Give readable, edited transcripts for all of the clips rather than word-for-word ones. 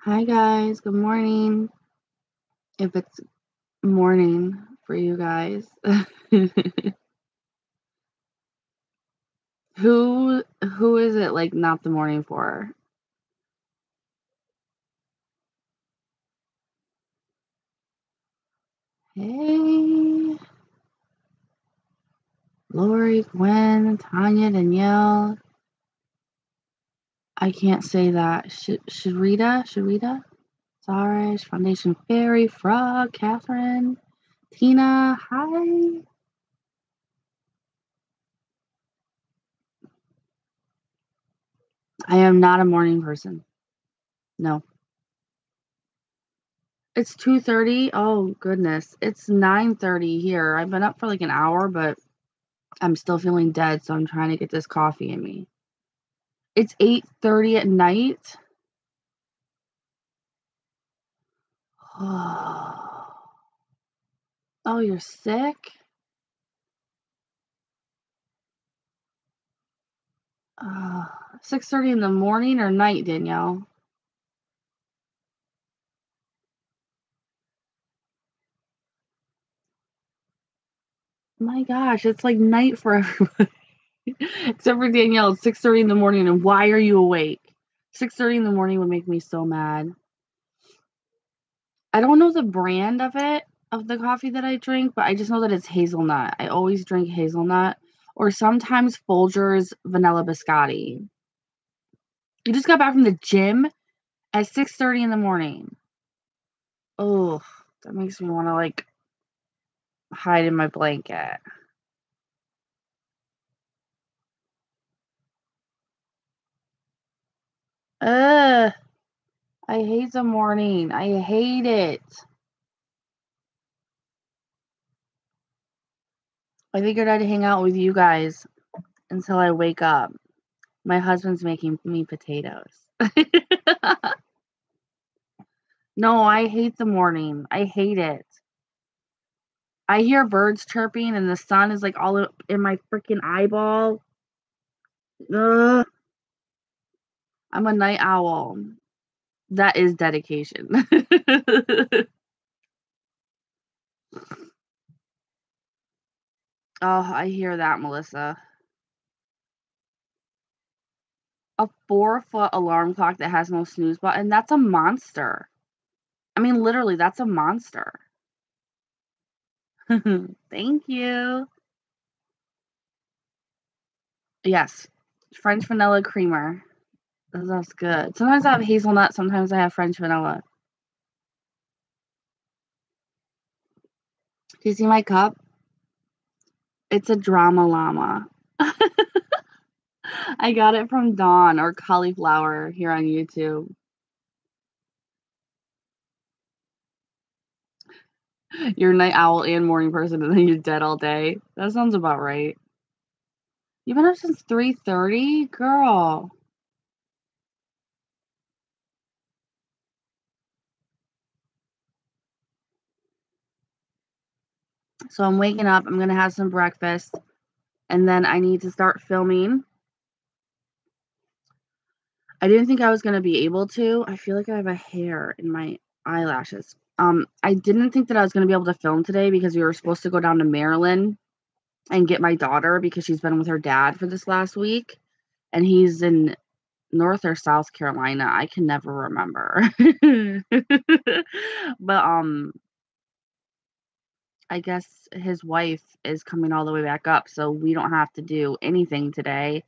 Hi guys, good morning. If it's morning for you guys. Who is it like not the morning for? Hey, Lori, Gwen, Tanya, Danielle. I can't say that. Sharita, Zarish, Foundation Fairy, Frog, Catherine, Tina, hi. I am not a morning person. No. It's 2:30. Oh goodness. It's 9:30 here. I've been up for like an hour, but I'm still feeling dead, so I'm trying to get this coffee in me. It's 8:30 at night. Oh, you're sick? 6:30 in the morning or night, Danielle? My gosh, it's like night for everybody. Except for Danielle, it's 6:30 in the morning, and why are you awake? 6:30 in the morning would make me so mad. I don't know the brand of it, of the coffee that I drink, but I just know that it's hazelnut. I always drink hazelnut or sometimes Folgers vanilla biscotti. You just got back from the gym at 6:30 in the morning. Oh, that makes me wanna, like, hide in my blanket. Ugh, I hate the morning. I hate it. I figured I'd hang out with you guys until I wake up. My husband's making me potatoes. No, I hate the morning. I hate it. I hear birds chirping and the sun is, like, all up in my freaking eyeball. Ugh, I'm a night owl. That is dedication. Oh, I hear that, Melissa. A 4-foot alarm clock that has no snooze button, that's a monster. I mean, literally, that's a monster. Thank you. Yes, French vanilla creamer. That's good. Sometimes I have hazelnut, sometimes I have French vanilla. Do you see my cup? It's a drama llama. I got it from Dawn or Cauliflower here on YouTube. You're a night owl and morning person, and then you're dead all day. That sounds about right. You've been up since 3:30? Girl. So I'm waking up, I'm gonna have some breakfast, and then I need to start filming. I didn't think I was gonna be able to. I feel like I have a hair in my eyelashes. I didn't think that I was gonna be able to film today because we were supposed to go down to Maryland and get my daughter because she's been with her dad for this last week, and he's in North or South Carolina. I can never remember. But I guess his wife is coming all the way back up, so we don't have to do anything today,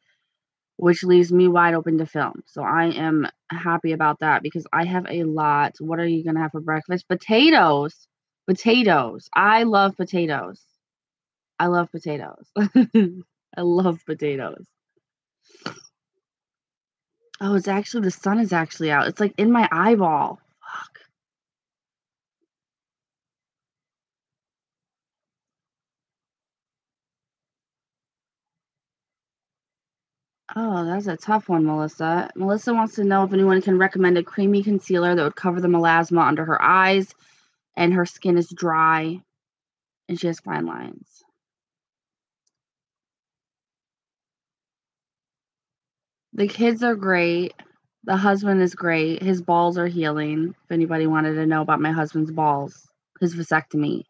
which leaves me wide open to film. So I am happy about that because I have a lot. What are you gonna have for breakfast? Potatoes. Potatoes. I love potatoes. I love potatoes. I love potatoes. Oh, it's actually the sun is actually out. It's like in my eyeball. Fuck. Oh, that's a tough one, Melissa. Melissa wants to know if anyone can recommend a creamy concealer that would cover the melasma under her eyes and her skin is dry and she has fine lines. The kids are great. The husband is great. His balls are healing. If anybody wanted to know about my husband's balls, his vasectomy.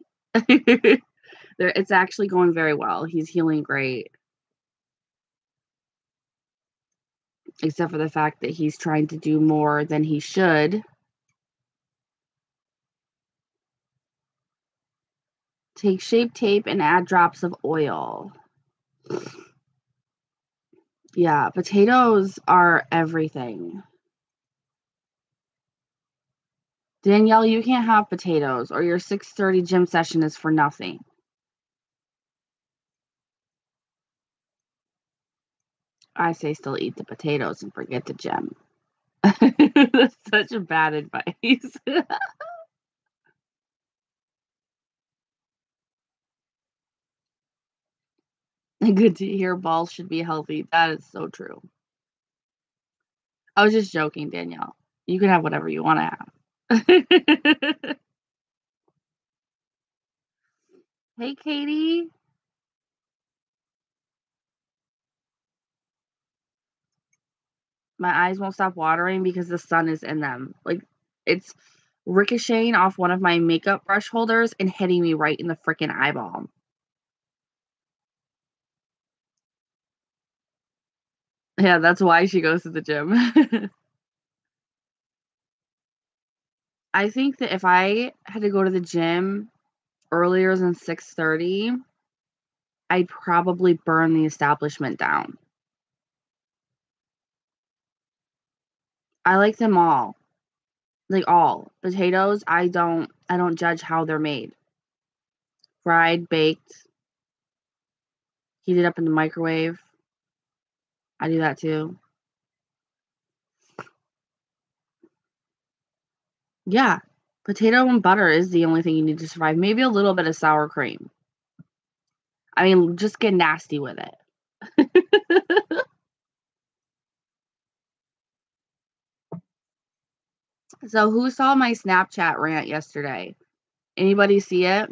It's actually going very well. He's healing great. Except for the fact that he's trying to do more than he should. Take Shape Tape and add drops of oil. Yeah, potatoes are everything. Danielle, you can't have potatoes or your 6:30 gym session is for nothing. I say still eat the potatoes and forget the gym. That's such a bad advice. Good to hear balls should be healthy. That is so true. I was just joking, Danielle. You can have whatever you want to have. Hey, Katie. My eyes won't stop watering because the sun is in them. Like, it's ricocheting off one of my makeup brush holders and hitting me right in the freaking eyeball. Yeah, that's why she goes to the gym. I think that if I had to go to the gym earlier than 6:30, I'd probably burn the establishment down. I like them all. Like all. Potatoes, I don't judge how they're made. Fried, baked, heated up in the microwave. I do that too. Yeah. Potato and butter is the only thing you need to survive. Maybe a little bit of sour cream. I mean, just get nasty with it. So who saw my Snapchat rant yesterday? Anybody see it?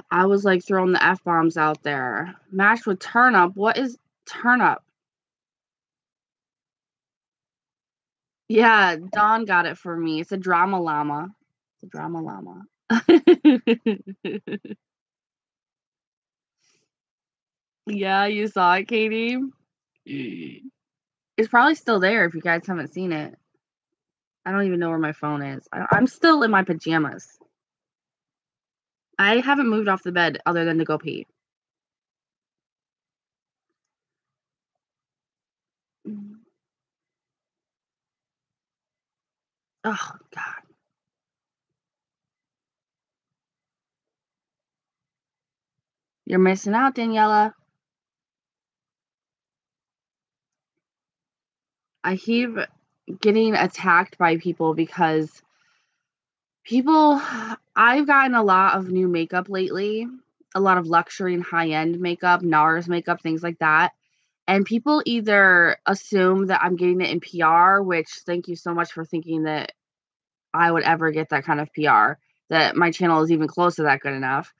I was like throwing the F-bombs out there. Mashed with turnip. What is turnip? Yeah, Dawn got it for me. It's a drama llama. It's a drama llama. Yeah, you saw it, Katie? It's probably still there if you guys haven't seen it. I don't even know where my phone is. I'm still in my pajamas. I haven't moved off the bed other than to go pee. Oh, God. You're missing out, Daniela. I keep getting attacked by people because I've gotten a lot of new makeup lately, a lot of luxury and high-end makeup, NARS makeup, things like that. And people either assume that I'm getting it in PR, which thank you so much for thinking that I would ever get that kind of PR, that my channel is even close to that good enough,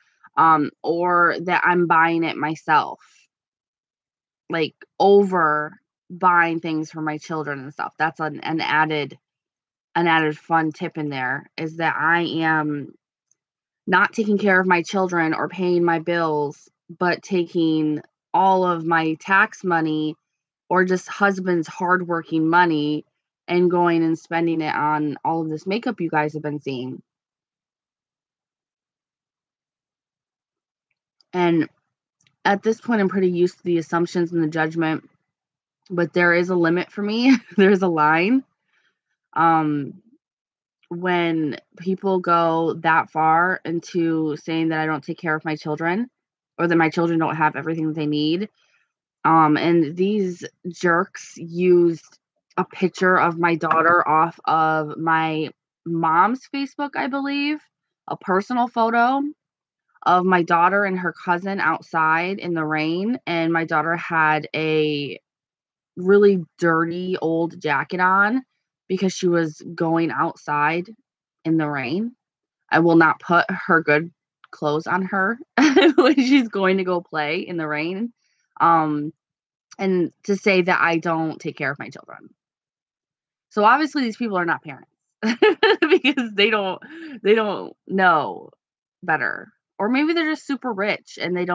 or that I'm buying it myself, like over buying things for my children and stuff. That's an added fun tip in there is that I am not taking care of my children or paying my bills, but taking all of my tax money or just husband's hardworking money and going and spending it on all of this makeup you guys have been seeing. And at this point, I'm pretty used to the assumptions and the judgment, but there is a limit for me. There's a line. Um, when people go that far into saying that I don't take care of my children or that my children don't have everything that they need. And these jerks used a picture of my daughter off of my mom's Facebook, I believe, a personal photo of my daughter and her cousin outside in the rain. And my daughter had a really dirty old jacket on because she was going outside in the rain. I will not put her good clothes on her when she's going to go play in the rain. Um, and to say that I don't take care of my children. So obviously these people are not parents because they don't know better. Or maybe they're just super rich and they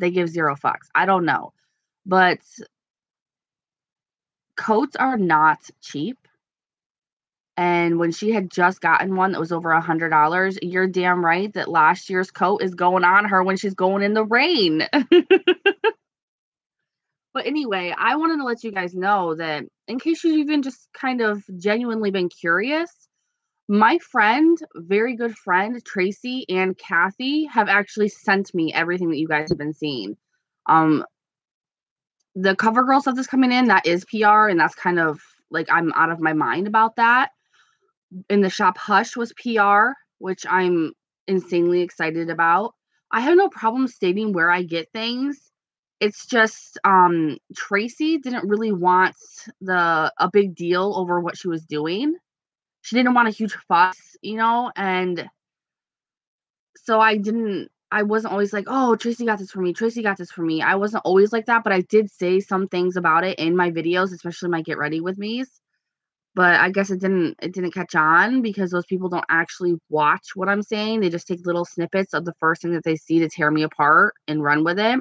give zero fucks. I don't know. But coats are not cheap. And when she had just gotten one that was over $100, you're damn right that last year's coat is going on her when she's going in the rain. But anyway, I wanted to let you guys know that in case you've even just kind of genuinely been curious, my friend, very good friend, Tracy and Kathy have actually sent me everything that you guys have been seeing. Um, the CoverGirl stuff that's coming in, that is PR, and that's kind of like I'm out of my mind about that. In the shop Hush was PR, which I'm insanely excited about. I have no problem stating where I get things. It's just Tracy didn't really want a big deal over what she was doing. She didn't want a huge fuss, and so I wasn't always like, "Oh, Tracy got this for me. Tracy got this for me." I wasn't always like that, but I did say some things about it in my videos, especially my Get Ready With Me's. But I guess it didn't catch on because those people don't actually watch what I'm saying. They just take little snippets of the first thing that they see to tear me apart and run with it.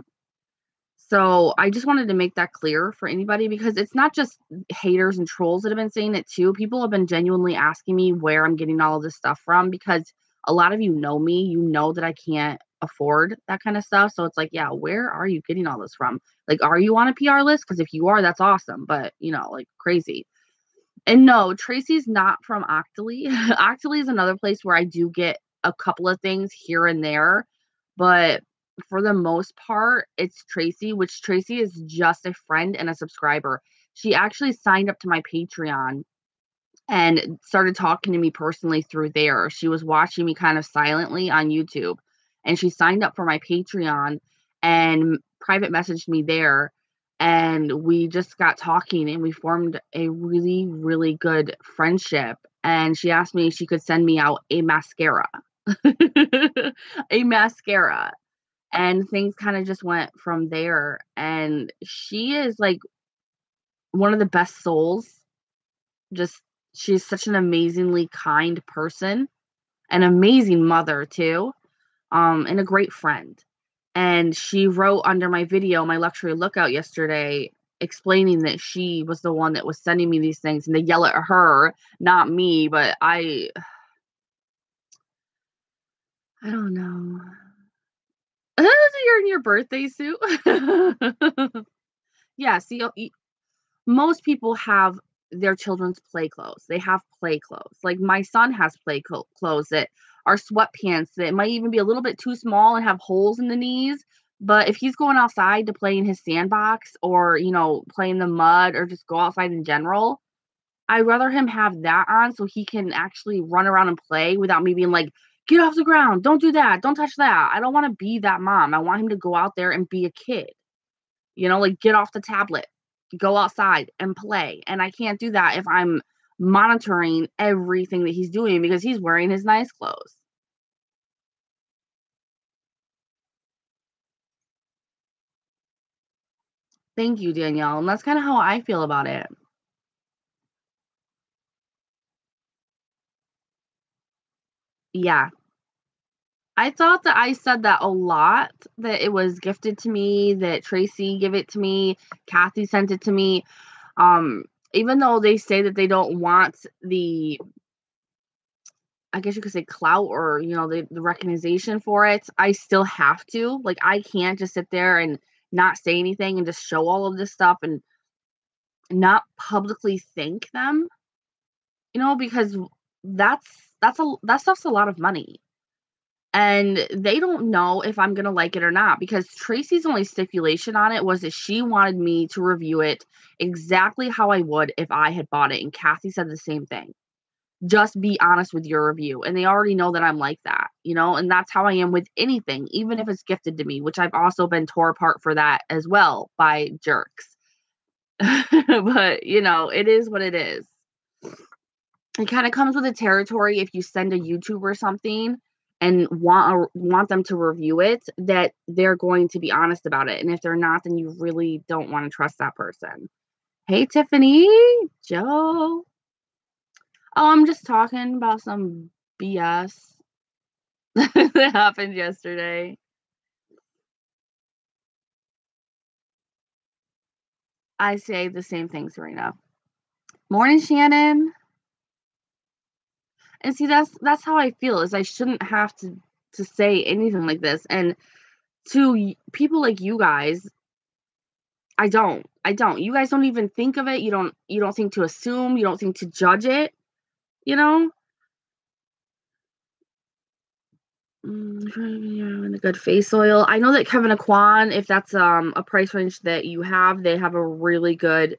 So I just wanted to make that clear for anybody because it's not just haters and trolls that have been saying it too. People have been genuinely asking me where I'm getting all of this stuff from because a lot of you know me. You know that I can't afford that kind of stuff. So it's like, yeah, where are you getting all this from? Like, are you on a PR list? Because if you are, that's awesome. But, like crazy. And no, Tracy's not from Octoly. Octoly is another place where I do get a couple of things here and there, but for the most part, it's Tracy, which Tracy is just a friend and a subscriber. She actually signed up to my Patreon and started talking to me personally through there. She was watching me kind of silently on YouTube, and she signed up for my Patreon and private messaged me there. And we just got talking and we formed a really, really good friendship. And she asked me if she could send me out a mascara. A mascara. And things kind of just went from there. And she is like one of the best souls. Just she's such an amazingly kind person, an amazing mother too, and a great friend. And she wrote under my video, my luxury lookout yesterday, explaining that she was the one that was sending me these things and to yell at her, not me, but I don't know. You're in your birthday suit. Yeah, see, most people have their children's play clothes. They have play clothes. Like my son has play clothes that are sweatpants that might even be a little bit too small and have holes in the knees. But if he's going outside to play in his sandbox or, play in the mud or just go outside in general, I'd rather him have that on so he can actually run around and play without me being like, get off the ground. Don't do that. Don't touch that. I don't want to be that mom. I want him to go out there and be a kid. Like get off the tablet, go outside and play. And I can't do that if I'm monitoring everything that he's doing because he's wearing his nice clothes. Thank you, Danielle. And that's kind of how I feel about it. Yeah. I thought that I said that a lot, that it was gifted to me, that Tracy gave it to me, Kathy sent it to me. Um, Even though they say that they don't want the, I guess you could say clout or, the recognition for it, I still have to. Like, I can't just sit there and not say anything and just show all of this stuff and not publicly thank them, because that's that stuff's a lot of money. And they don't know if I'm gonna like it or not because Tracy's only stipulation on it was that she wanted me to review it exactly how I would if I had bought it. And Kathy said the same thing. Just be honest with your review. And they already know that I'm like that, and that's how I am with anything, even if it's gifted to me, which I've also been tore apart for that as well by jerks. But, it is what it is. It kind of comes with the territory if you send a YouTuber something and want them to review it, that they're going to be honest about it. And if they're not, then you really don't want to trust that person. Hey, Tiffany, Joe. Oh, I'm just talking about some BS that happened yesterday. I say the same thing, Serena. Morning, Shannon. And see, that's how I feel, is I shouldn't have to say anything like this. And to people like you guys, I don't. You guys don't even think of it. You don't think to assume, you don't think to judge it, you know? And a good face oil. I know that Kevin Aquan, if that's a price range that you have, they have a really good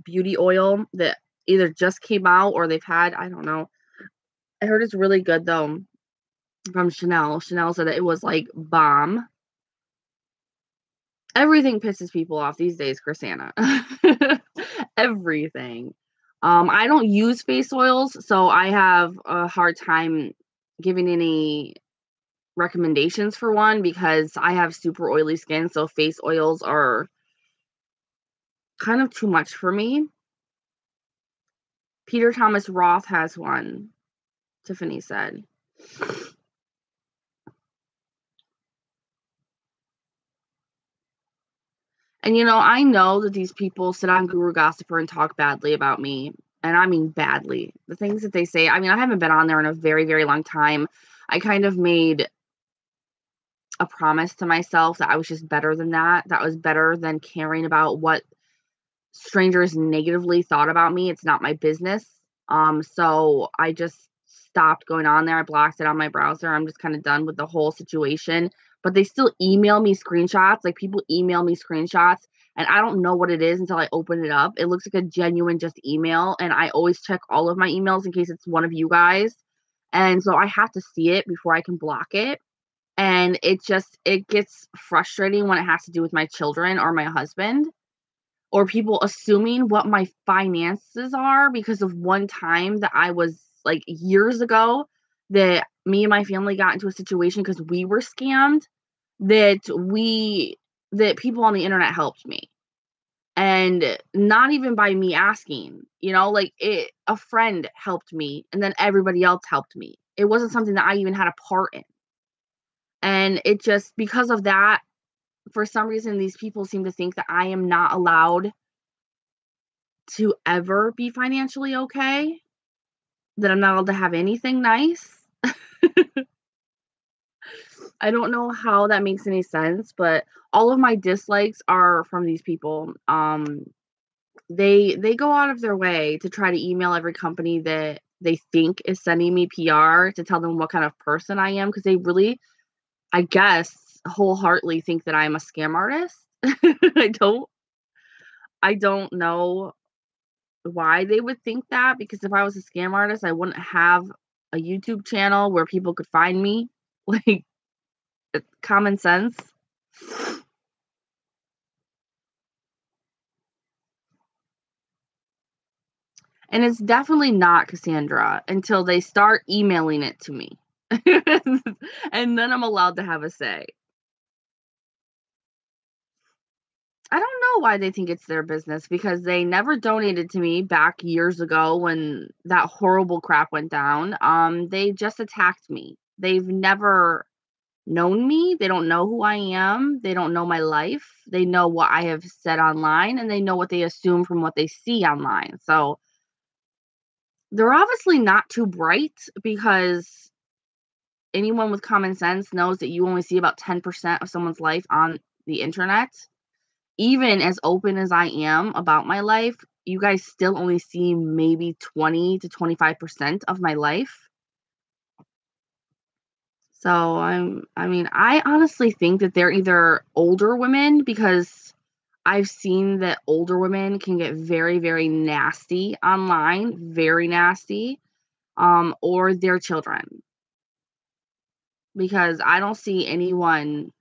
beauty oil that either just came out or they've had, I don't know. I heard it's really good though, from Chanel. Chanel said that it was like bomb. Everything pisses people off these days, Chrisanna. Everything. I don't use face oils, so I have a hard time giving any recommendations for one because I have super oily skin, so face oils are kind of too much for me. Peter Thomas Roth has one, Tiffany said. And I know that these people sit on Guru Gossiper and talk badly about me. And I mean badly. The things that they say, I mean, I haven't been on there in a very, very long time. I kind of made a promise to myself that I was just better than that. That was better than caring about what strangers negatively thought about me. It's not my business. So I just stopped going on there. I blocked it on my browser. I'm just kind of done with the whole situation. But they still email me screenshots. Like, people email me screenshots, and I don't know what it is until I open it up. It looks like a genuine just email, and I always check all of my emails in case it's one of you guys. And so I have to see it before I can block it. And it gets frustrating when it has to do with my children or my husband, or people assuming what my finances are because of one time that I was, like, years ago, that me and my family got into a situation because we were scammed, that people on the internet helped me. And not even by me asking, like, a friend helped me and then everybody else helped me. It wasn't something that I even had a part in. And it just, because of that, for some reason, these people seem to think that I am not allowed to ever be financially okay, that I'm not allowed to have anything nice. I don't know how that makes any sense, but all of my dislikes are from these people. They go out of their way to try to email every company that they think is sending me PR to tell them what kind of person I am, because they really, I guess, wholeheartedly think that I'm a scam artist. I don't know why they would think that, because if I was a scam artist, I wouldn't have a YouTube channel where people could find me. Like, it's common sense. And it's definitely not Cassandra until they start emailing it to me. And then I'm allowed to have a say. I don't know why they think it's their business, because they never donated to me back years ago when that horrible crap went down. They just attacked me. They've never known me. They don't know who I am. They don't know my life. They know what I have said online, and they know what they assume from what they see online. So they're obviously not too bright, because anyone with common sense knows that you only see about 10% of someone's life on the internet. Even as open as I am about my life, you guys still only see maybe 20 to 25% of my life. So I honestly think that they're either older women, because I've seen that older women can get very, very nasty online, very nasty, or their children. Because I don't see anyone,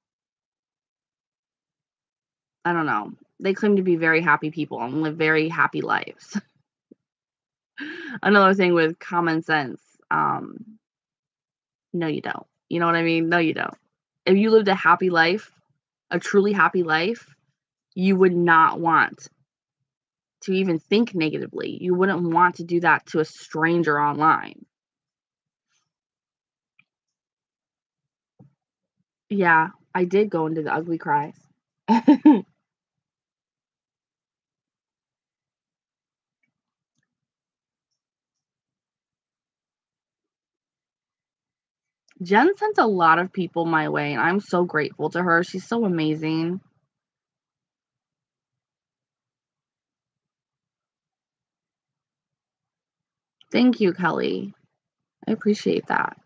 I don't know. They claim to be very happy people and live very happy lives. Another thing with common sense, no, you don't. You know what I mean? No, you don't. If you lived a happy life, a truly happy life, you would not want to even think negatively. You wouldn't want to do that to a stranger online. Yeah, I did go into the ugly cries. Jen sent a lot of people my way, and I'm so grateful to her. She's so amazing. Thank you, Kelly. I appreciate that.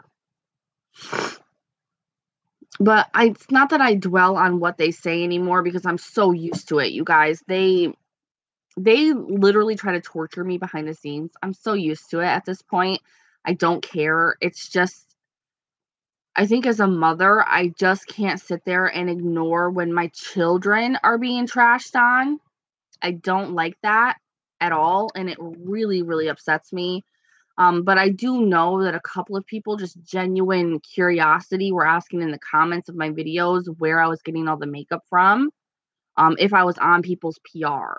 But it's not that I dwell on what they say anymore because I'm so used to it, you guys. They literally try to torture me behind the scenes. I'm so used to it at this point. I don't care. It's just I think as a mother, I just can't sit there and ignore when my children are being trashed on. I don't like that at all, and it really, really upsets me. But I do know that a couple of people, just genuine curiosity, were asking in the comments of my videos where I was getting all the makeup from, if I was on people's PR,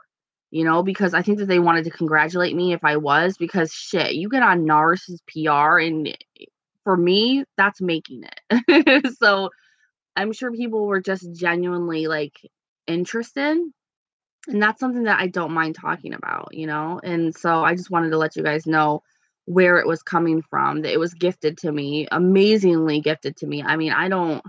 because I think that they wanted to congratulate me if I was, because shit, you get on NARS's PR, and for me, that's making it. So I'm sure people were just genuinely like interested. And that's something that I don't mind talking about. And so I just wanted to let you guys know where it was coming from, that it was gifted to me, amazingly gifted to me. I mean, I don't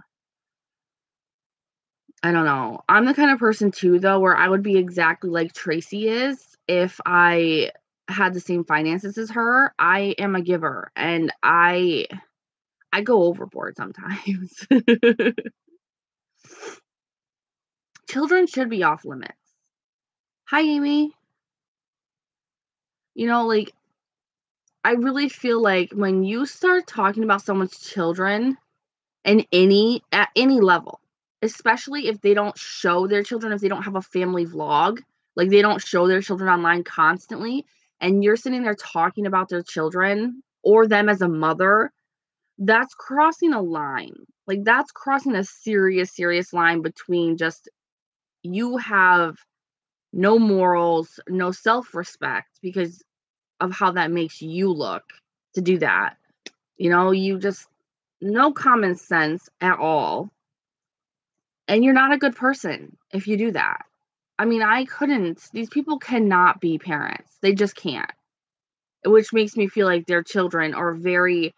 know. I'm the kind of person too, though, where I would be exactly like Tracy is if I had the same finances as her. I am a giver, and I go overboard sometimes. Children should be off limits. Hi, Amy. Like, I really feel like when you start talking about someone's children at any level, especially if they don't show their children, if they don't have a family vlog, like they don't show their children online constantly, and you're sitting there talking about their children or them as a mother, that's crossing a line. Like that's crossing a serious, serious line between just you have no morals, no self-respect because of how that makes you look to do that. You just no common sense at all. And you're not a good person if you do that. I mean, I couldn't. These people cannot be parents. They just can't. Which makes me feel like their children are very,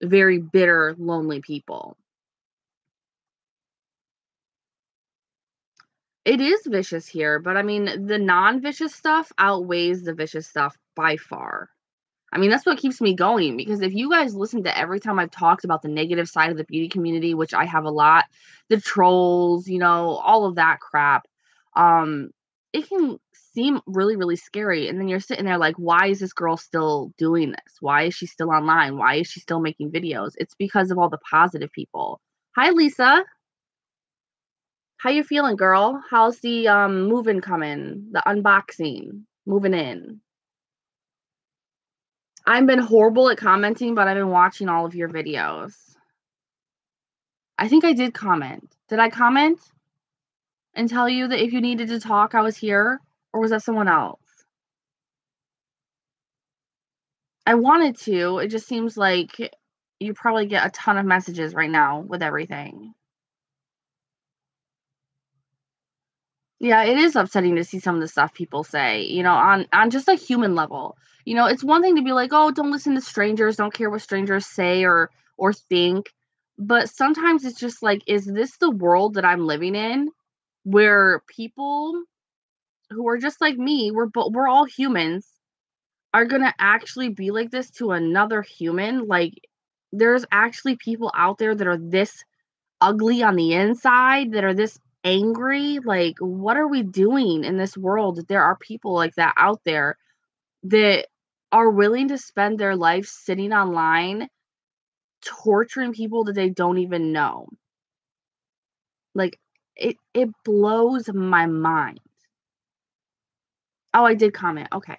very bitter, lonely people. It is vicious here, but I mean, the non-vicious stuff outweighs the vicious stuff by far. I mean, that's what keeps me going because if you guys listen to every time I've talked about the negative side of the beauty community, which I have a lot, the trolls, all of that crap, um, it can seem really, really scary. And then you're sitting there like, why is this girl still doing this? Why is she still online? Why is she still making videos? It's because of all the positive people. Hi, Lisa. How you feeling, girl? How's the moving coming? The unboxing moving in? I've been horrible at commenting, but I've been watching all of your videos. I think I did comment. Did I comment and tell you that if you needed to talk, I was here? Or was that someone else? I wanted to. It just seems like you probably get a ton of messages right now with everything. Yeah, it is upsetting to see some of the stuff people say, on just a human level. It's one thing to be like, "Oh, don't listen to strangers, don't care what strangers say or think." But sometimes it's just like, is this the world that I'm living in where people who are just like me, we're all humans, are going to actually be like this to another human? Like there's actually people out there that are this ugly on the inside, that are this angry. Like, what are we doing in this world that there are people like that out there that are willing to spend their life sitting online torturing people that they don't even know? Like, it blows my mind. Oh, I did comment. Okay.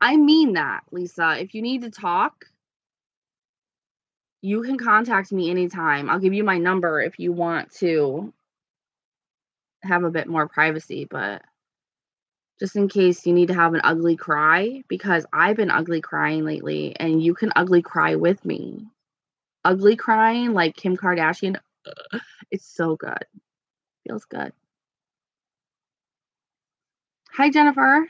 I mean that, Lisa. If you need to talk, You can contact me anytime. I'll give you my number if you want to have a bit more privacy, but just in case you need to have an ugly cry, because I've been ugly crying lately, and you can ugly cry with me. Ugly crying like Kim Kardashian, it's so good. Feels good. Hi, Jennifer.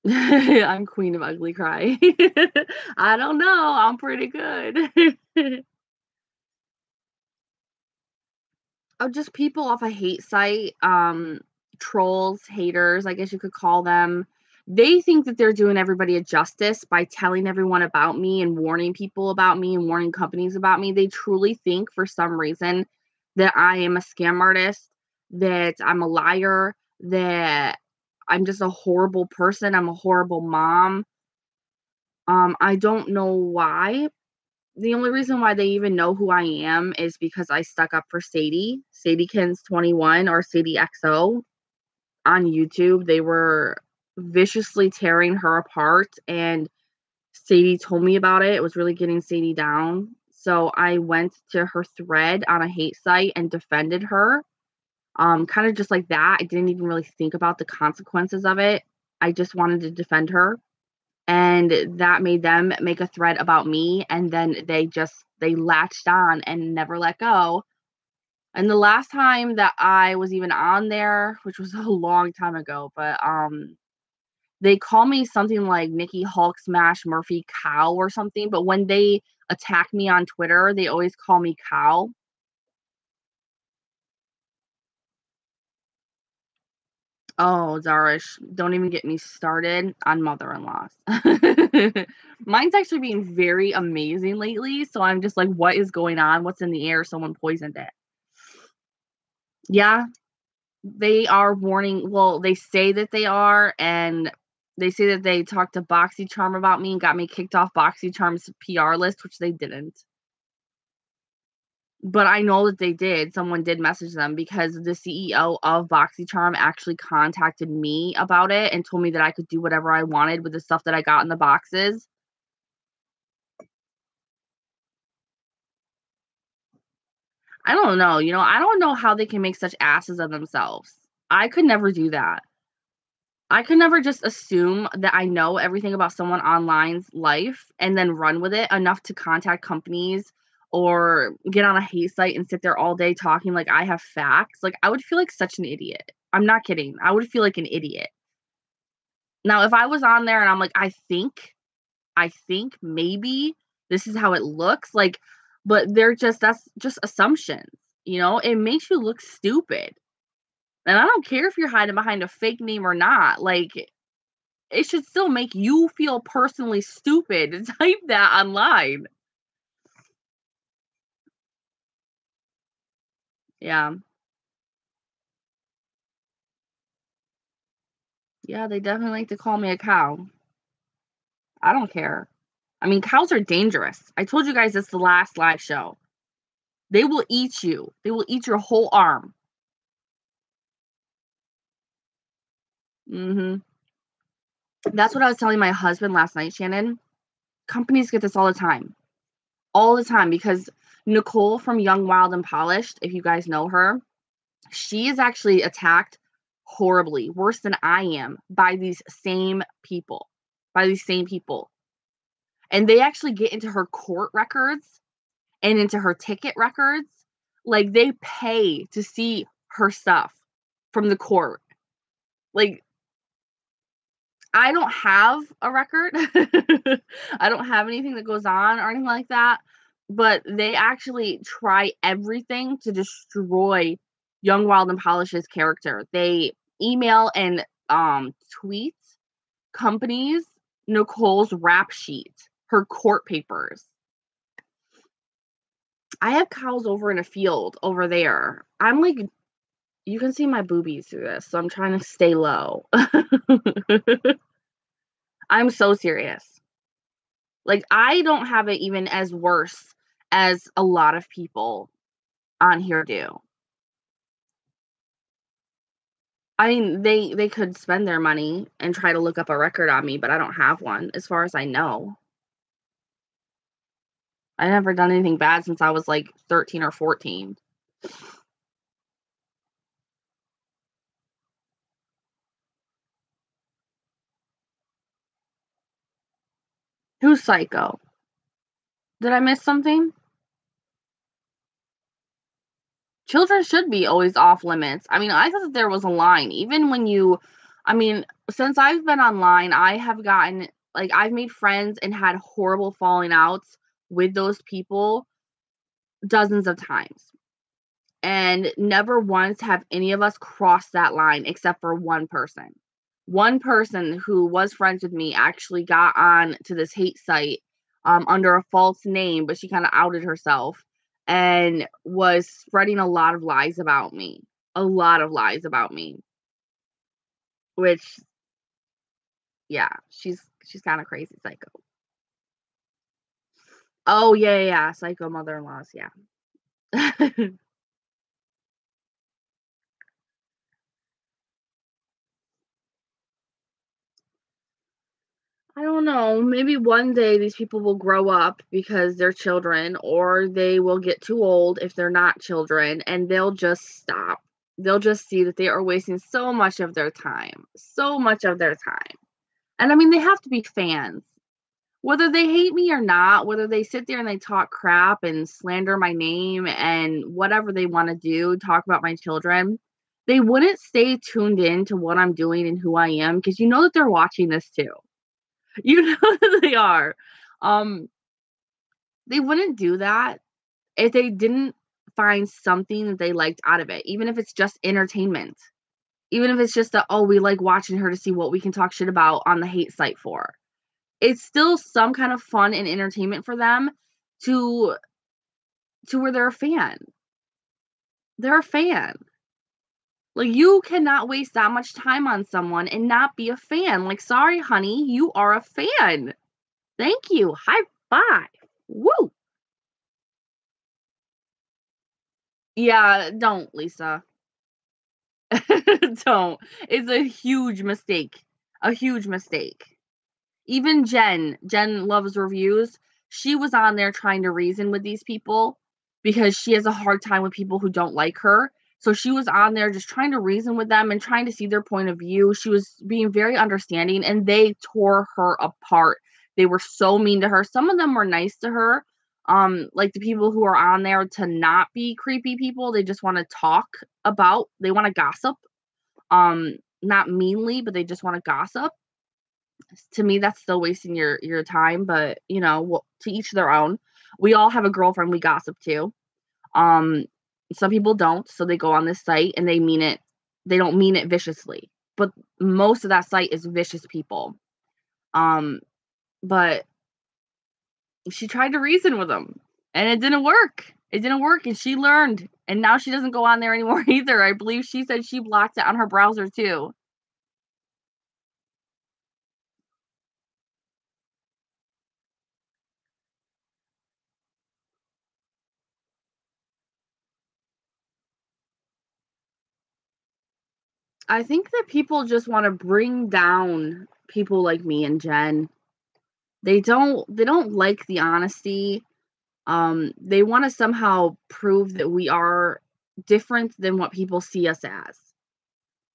I'm queen of ugly cry. I don't know. I'm pretty good. Oh, just people off a hate site, trolls, haters, I guess you could call them. They think that they're doing everybody a justice by telling everyone about me and warning people about me and warning companies about me. They truly think for some reason that I am a scam artist, that I'm a liar, that I'm just a horrible person. I'm a horrible mom. I don't know why. The only reason why they even know who I am is because I stuck up for Sadie, Sadiekins21 or Sadie XO on YouTube. They were viciously tearing her apart, and Sadie told me about it. It was really getting Sadie down. So I went to her thread on a hate site and defended her. Kind of just like that. I didn't even really think about the consequences of it. I just wanted to defend her. And that made them make a thread about me, and then they latched on and never let go. And the last time that I was even on there, which was a long time ago, but they call me something like Nikki Hulk Smash Murphy Cow or something, but when they attack me on Twitter, they always call me Cow. Oh, Darish, don't even get me started on mother-in-laws. Mine's actually being very amazing lately, so I'm just like, what is going on? What's in the air? Someone poisoned it. Yeah, they are warning. Well, they say that they are, and they say that they talked to BoxyCharm about me and got me kicked off BoxyCharm's PR list, which they didn't. But I know that they did. Someone did message them because the CEO of BoxyCharm actually contacted me about it and told me that I could do whatever I wanted with the stuff that I got in the boxes. I don't know, I don't know how they can make such asses of themselves. I could never do that. I could never just assume that I know everything about someone online's life and then run with it enough to contact companies or get on a hate site and sit there all day talking like I have facts. Like, I would feel like such an idiot. I'm not kidding. I would feel like an idiot. Now, if I was on there and I'm like, I think maybe this is how it looks like, but that's just assumptions. It makes you look stupid. And I don't care if you're hiding behind a fake name or not. Like, it should still make you feel personally stupid to type that online. Yeah. Yeah, they definitely like to call me a cow. I don't care. I mean, cows are dangerous. I told you guys this the last live show. They will eat you. They will eat your whole arm. Mhm. That's what I was telling my husband last night, Shannon. Companies get this all the time. All the time, because Nicole from Young, Wild, and Polished, if you guys know her, she is actually attacked horribly, worse than I am, by these same people. By these same people. And they actually get into her court records and into her ticket records. Like, they pay to see her stuff from the court. Like, I don't have a record. I don't have anything that goes on or anything like that. But they actually try everything to destroy Young, Wild, and Polish's character. They email and tweet companies Nicole's rap sheet, her court papers. I have cows over in a field over there. I'm like, you can see my boobies through this, so I'm trying to stay low. I'm so serious. Like, I don't have it even as worse as a lot of people on here do. I mean, they could spend their money and try to look up a record on me, but I don't have one as far as I know. I never done anything bad since I was, like, 13 or 14. Who's psycho? Did I miss something? Children should be always off limits. I mean, I thought that there was a line. Even when you I mean, since I've been online, I have gotten like, I've made friends and had horrible falling outs with those people dozens of times. And never once have any of us crossed that line except for one person. One person who was friends with me actually got on to this hate site, under a false name, but she kinda outed herself and was spreading a lot of lies about me. A lot of lies about me, which yeah, she's kinda crazy psycho. Oh, yeah, yeah, yeah, psycho mother-in-laws, yeah. I don't know. Maybe one day these people will grow up because they're children, or they will get too old if they're not children, and they'll just stop. They'll just see that they are wasting so much of their time, so much of their time. And I mean, they have to be fans. Whether they hate me or not, whether they sit there and they talk crap and slander my name and whatever they want to do, talk about my children, they wouldn't stay tuned in to what I'm doing and who I am because you know that they're watching this too. You know that they are. Um, they wouldn't do that if they didn't find something that they liked out of it, even if it's just entertainment. Even if it's just that, "Oh, we like watching her to see what we can talk shit about on the hate site for." It's still some kind of fun and entertainment for them to where they're a fan. They're a fan. Like, you cannot waste that much time on someone and not be a fan. Like, "Sorry, honey, you are a fan. Thank you. High five. Woo." Yeah, don't, Lisa. Don't. It's a huge mistake. A huge mistake. Even Jen loves reviews. She was on there trying to reason with these people because she has a hard time with people who don't like her. So she was on there just trying to reason with them and trying to see their point of view. She was being very understanding and they tore her apart. They were so mean to her. Some of them were nice to her. Like the people who are on there to not be creepy people, they just want to talk about, they want to gossip. Not meanly, but they just want to gossip. To me, that's still wasting your time, but, you know, well, to each their own. We all have a girlfriend we gossip to. Um, some people don't, so they go on this site and they mean it they don't mean it viciously, but most of that site is vicious people. Um, but she tried to reason with them, and it didn't work. It didn't work, and she learned, and now she doesn't go on there anymore either. I believe she said she blocked it on her browser too. I think that people just wanna bring down people like me and Jen. They don't like the honesty. They wanna somehow prove that we are different than what people see us as.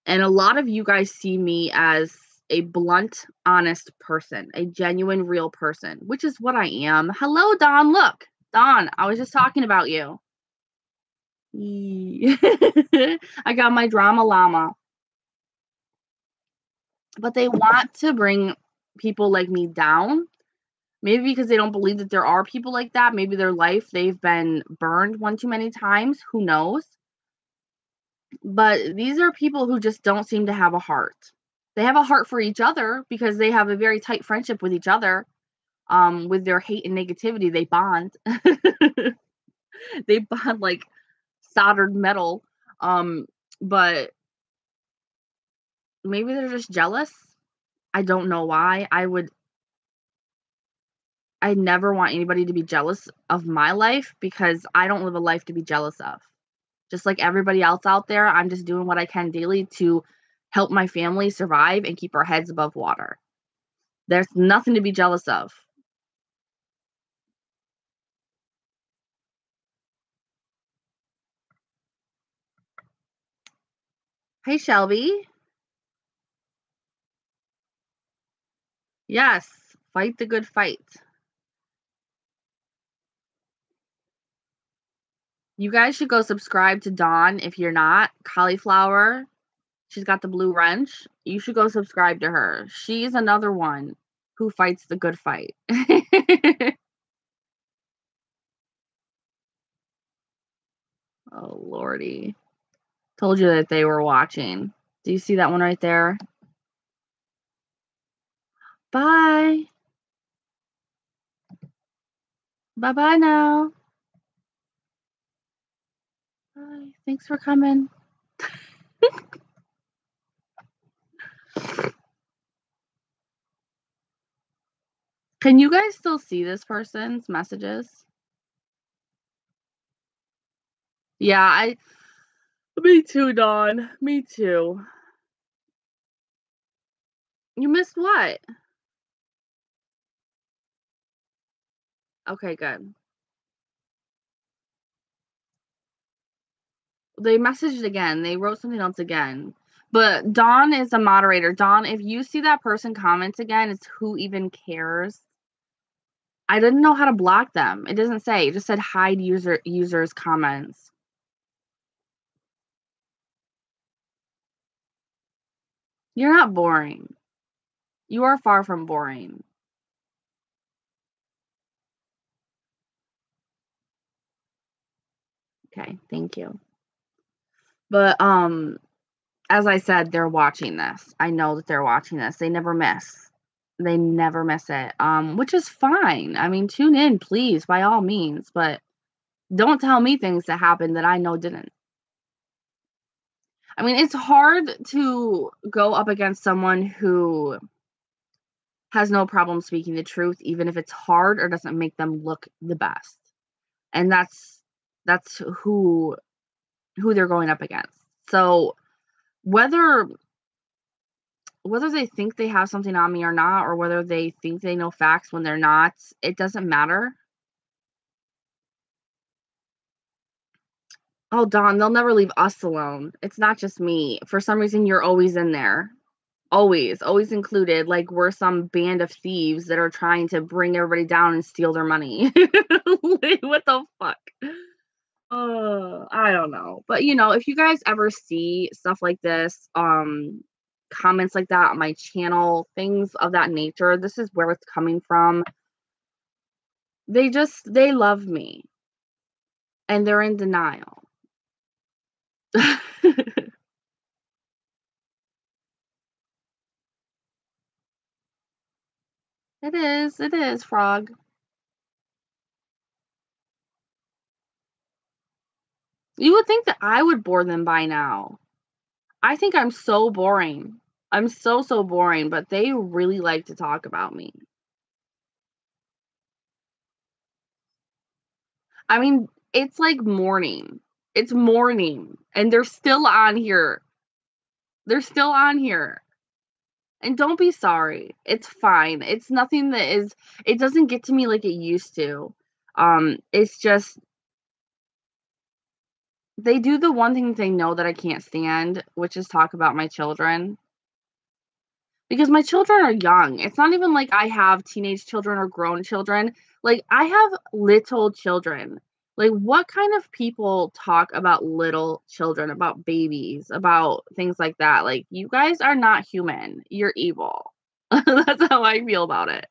And a lot of you guys see me as a blunt, honest person, a genuine, real person, which is what I am. Hello, Don. Look, Don, I was just talking about you. Yee. I got my drama llama. But they want to bring people like me down. Maybe because they don't believe that there are people like that. Maybe their life, they've been burned one too many times. Who knows? But these are people who just don't seem to have a heart. They have a heart for each other because they have a very tight friendship with each other. With their hate and negativity, they bond. They bond like soldered metal. Um, but maybe they're just jealous. I don't know why. I never want anybody to be jealous of my life because I don't live a life to be jealous of. Just like everybody else out there, I'm just doing what I can daily to help my family survive and keep our heads above water. There's nothing to be jealous of. Hey, Shelby. Yes, fight the good fight. You guys should go subscribe to Dawn if you're not. Cauliflower. She's got the blue wrench. You should go subscribe to her. She's another one who fights the good fight. Oh, Lordy. Told you that they were watching. Do you see that one right there? Bye. Bye-bye now. Bye. Thanks for coming. Can you guys still see this person's messages? Yeah, me too, Dawn. Me too. You missed what? Okay, good. They messaged again. They wrote something else again. But Dawn is a moderator. Dawn, if you see that person comments again, it's who even cares. I didn't know how to block them. It doesn't say. It just said hide users comments. You're not boring. You are far from boring. Okay, thank you. But as I said, they're watching this. I know that they're watching this. They never miss. They never miss it. Which is fine. I mean, tune in, please, by all means, but don't tell me things that happened that I know didn't. I mean, it's hard to go up against someone who has no problem speaking the truth, even if it's hard or doesn't make them look the best. And that's who they're going up against. So whether they think they have something on me or not, or whether they think they know facts when they're not, it doesn't matter. Oh, Dawn, they'll never leave us alone. It's not just me. For some reason, you're always in there. Always included. Like we're some band of thieves that are trying to bring everybody down and steal their money. Like, what the fuck? I don't know. But if you guys ever see stuff like this, comments like that on my channel, things of that nature, this is where it's coming from. They love me and they're in denial. It is, Frog. You would think that I would bore them by now. I think I'm so boring. I'm so boring, but they really like to talk about me. I mean, it's like morning. It's morning, and they're still on here. They're still on here. And don't be sorry. It's fine. It's nothing it doesn't get to me like it used to. It's just they do the one thing they know that I can't stand, which is talk about my children. Because my children are young. It's not even like I have teenage children or grown children. Like, I have little children. Like, what kind of people talk about little children, about babies, about things like that? Like, you guys are not human. You're evil. That's how I feel about it.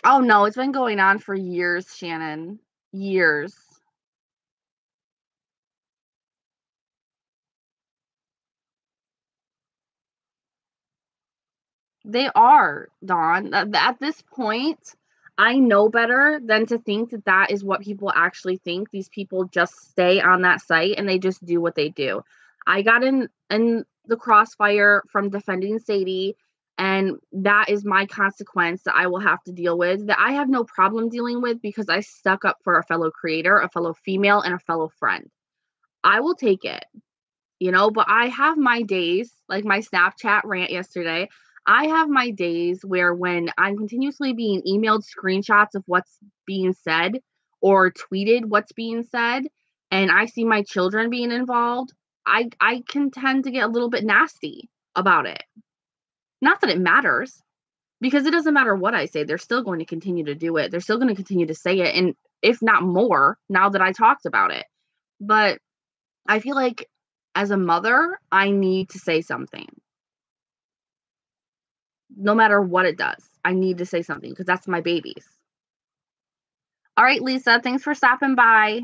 Oh, no, it's been going on for years, Shannon. Years. They are, Dawn. At this point, I know better than to think that that is what people actually think. These people just stay on that site and they just do what they do. I got in the crossfire from defending Sadie, and that is my consequence that I will have to deal with, that I have no problem dealing with because I stuck up for a fellow creator, a fellow female, and a fellow friend. I will take it. but I have my days, like my Snapchat rant yesterday. I have my days where when I'm continuously being emailed screenshots of what's being said or tweeted what's being said, and I see my children being involved, I can tend to get a little bit nasty about it. Not that it matters, because it doesn't matter what I say, they're still going to continue to do it. They're still going to continue to say it, and if not more, now that I talked about it. But I feel like as a mother, I need to say something. No matter what it does, I need to say something because that's my babies. All right, Lisa, thanks for stopping by.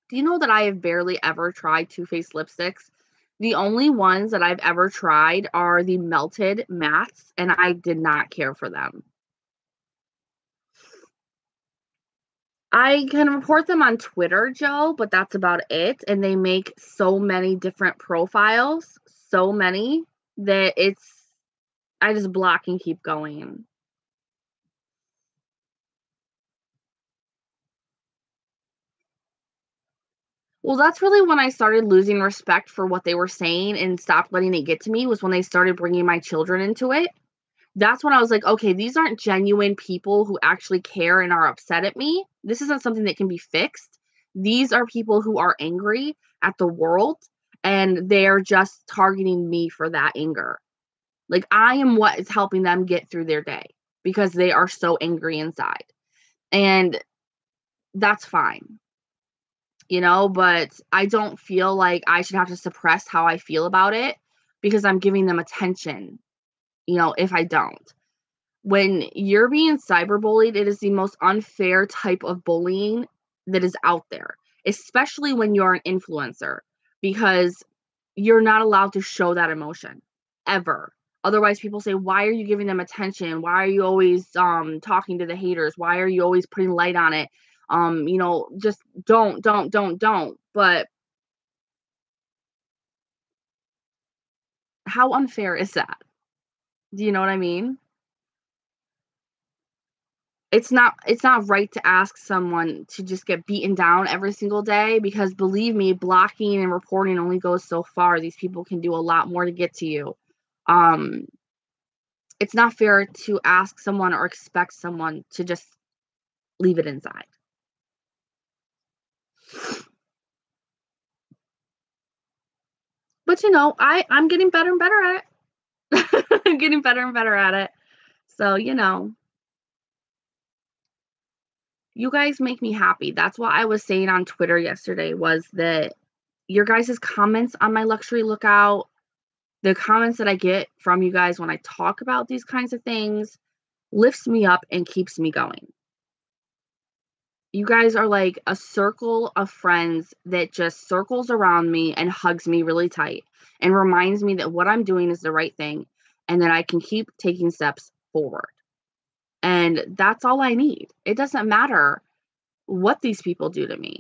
Do you know that I have barely ever tried Too Faced lipsticks? The only ones that I've ever tried are the melted mattes, and I did not care for them. I can report them on Twitter, Joe, but that's about it. And they make so many different profiles, so many that I just block and keep going. Well, that's really when I started losing respect for what they were saying and stopped letting it get to me, was when they started bringing my children into it. That's when I was like, okay, these aren't genuine people who actually care and are upset at me. This isn't something that can be fixed. These are people who are angry at the world, and they're just targeting me for that anger. Like, I am what is helping them get through their day because they are so angry inside. And that's fine, but I don't feel like I should have to suppress how I feel about it because I'm giving them attention, if I don't. When you're being cyberbullied, it is the most unfair type of bullying that is out there, especially when you're an influencer, because you're not allowed to show that emotion ever. Otherwise, people say, "Why are you giving them attention? Why are you always talking to the haters? Why are you always putting light on it? Just don't." But how unfair is that? Do you know what I mean? It's not right to ask someone to just get beaten down every single day, because believe me, blocking and reporting only goes so far. These people can do a lot more to get to you. Um, it's not fair to ask someone or expect someone to just leave it inside. But I'm getting better and better at it. I'm getting better and better at it. So, you guys make me happy. That's what I was saying on Twitter yesterday, was that your guys' comments on my luxury lookout, the comments that I get from you guys when I talk about these kinds of things, lifts me up and keeps me going. You guys are like a circle of friends that just circles around me and hugs me really tight and reminds me that what I'm doing is the right thing and that I can keep taking steps forward. And that's all I need. It doesn't matter what these people do to me.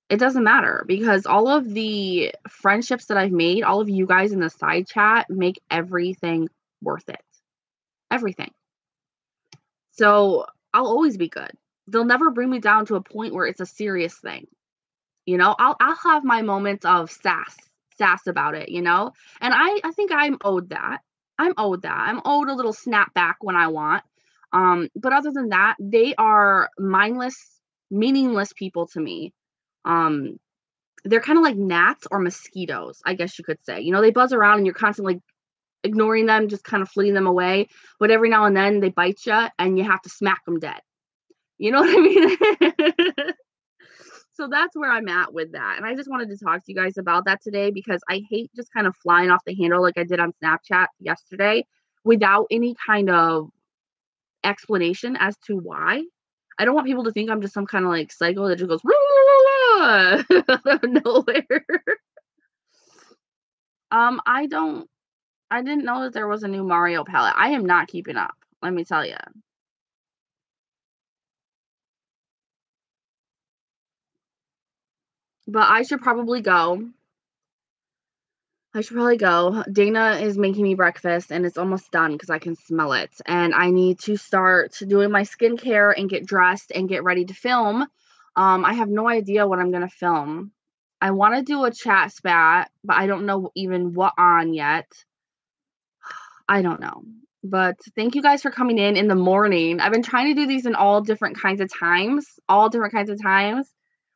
It doesn't matter, because all of the friendships that I've made, all of you guys in the side chat, make everything worth it. Everything. So I'll always be good. They'll never bring me down to a point where it's a serious thing. I'll have my moments of sass about it, And I think I'm owed that. I'm owed that. I'm owed a little snap back when I want. But other than that, they are mindless, meaningless people to me. Um, they're kind of like gnats or mosquitoes, I guess you could say. They buzz around and you're constantly like ignoring them, just kind of fleeing them away. But every now and then they bite you and you have to smack them dead. You know what I mean? So that's where I'm at with that. And I just wanted to talk to you guys about that today, because I hate just kind of flying off the handle like I did on Snapchat yesterday without any kind of explanation as to why. I don't want people to think I'm just some kind of like psycho that just goes out of nowhere. I don't I didn't know that there was a new Mario palette. I am not keeping up, let me tell you. But I should probably go. I should probably go. Dana is making me breakfast, and it's almost done because I can smell it. And I need to start doing my skincare and get dressed and get ready to film. I have no idea what I'm gonna film. I want to do a chat spat, but I don't know even what on yet. I don't know. But thank you guys for coming in the morning. I've been trying to do these in all different kinds of times, all different kinds of times.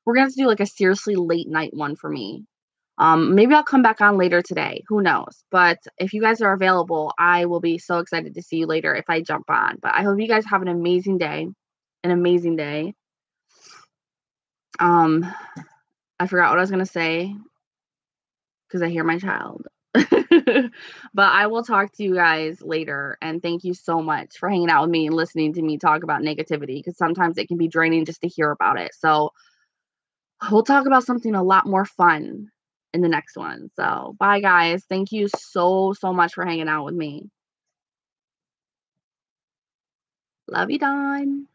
We're gonna have to do like a seriously late night one for me. Maybe I'll come back on later today. Who knows? But if you guys are available, I will be so excited to see you later if I jump on. But I hope you guys have an amazing day. An amazing day. Um, I forgot what I was gonna say because I hear my child. But I will talk to you guys later. And thank you so much for hanging out with me and listening to me talk about negativity because sometimes it can be draining just to hear about it. So we'll talk about something a lot more fun in the next one. So, bye guys. Thank you so, so much for hanging out with me. Love you, Dawn.